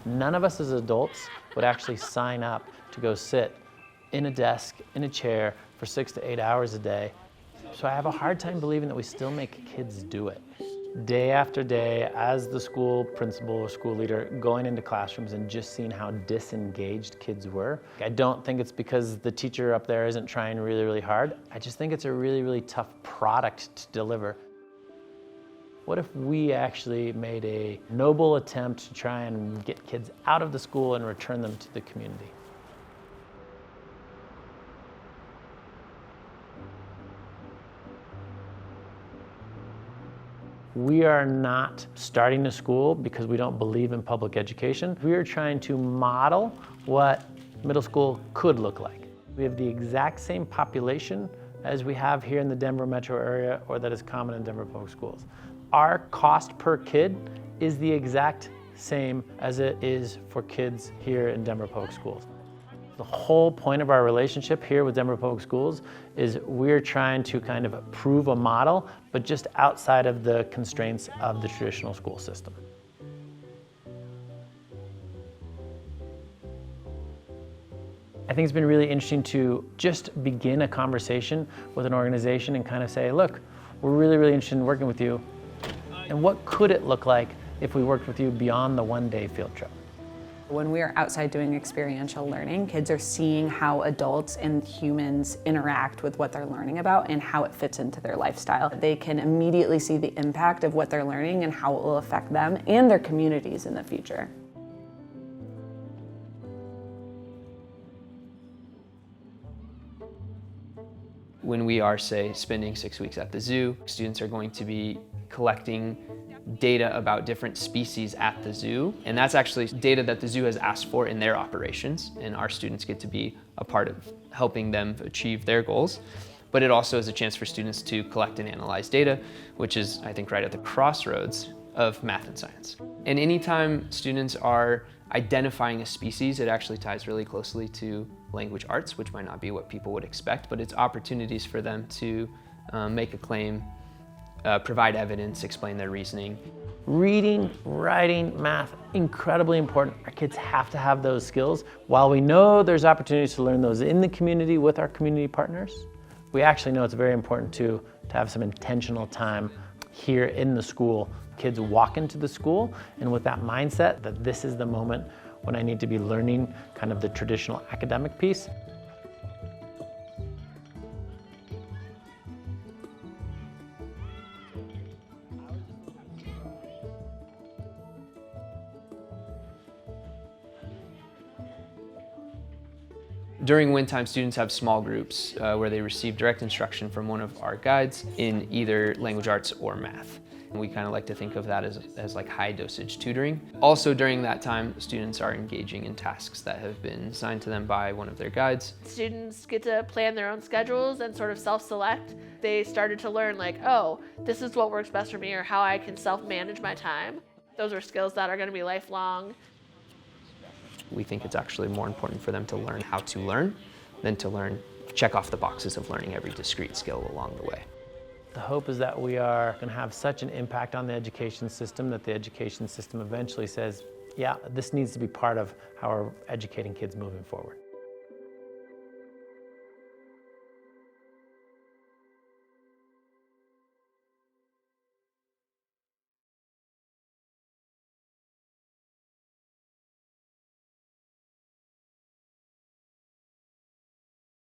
None of us as adults would actually sign up to go sit in a desk, in a chair for 6 to 8 hours a day. So I have a hard time believing that we still make kids do it. Day after day, as the school principal or school leader, going into classrooms and just seeing how disengaged kids were. I don't think it's because the teacher up there isn't trying really, really hard. I just think it's a really, really tough product to deliver. What if we actually made a noble attempt to try and get kids out of the school and return them to the community? We are not starting a school because we don't believe in public education. We are trying to model what middle school could look like. We have the exact same population as we have here in the Denver metro area or that is common in Denver public schools. Our cost per kid is the exact same as it is for kids here in Denver public schools. The whole point of our relationship here with Denver Public Schools is we're trying to kind of prove a model, but just outside of the constraints of the traditional school system. I think it's been really interesting to just begin a conversation with an organization and kind of say, look, we're really, really interested in working with you. And what could it look like if we worked with you beyond the one-day field trip? When we are outside doing experiential learning, kids are seeing how adults and humans interact with what they're learning about and how it fits into their lifestyle. They can immediately see the impact of what they're learning and how it will affect them and their communities in the future. When we are, say, spending 6 weeks at the zoo, students are going to be collecting data about different species at the zoo, and that's actually data that the zoo has asked for in their operations, and our students get to be a part of helping them achieve their goals. But it also is a chance for students to collect and analyze data, which is, I think, right at the crossroads of math and science. And anytime students are identifying a species, it actually ties really closely to language arts, which might not be what people would expect, but it's opportunities for them to make a claim, provide evidence, explain their reasoning. Reading, writing, math, incredibly important. Our kids have to have those skills. While we know there's opportunities to learn those in the community with our community partners, we actually know it's very important to have some intentional time here in the school. Kids walk into the school and with that mindset that this is the moment when I need to be learning kind of the traditional academic piece. During wind time, students have small groups where they receive direct instruction from one of our guides in either language arts or math. And we kind of like to think of that as like high dosage tutoring. Also during that time, students are engaging in tasks that have been assigned to them by one of their guides. Students get to plan their own schedules and sort of self-select. They started to learn like, oh, this is what works best for me or how I can self-manage my time. Those are skills that are going to be lifelong. We think it's actually more important for them to learn how to learn than to check off the boxes of learning every discrete skill along the way. The hope is that we are going to have such an impact on the education system that the education system eventually says, yeah, this needs to be part of how we're educating kids moving forward.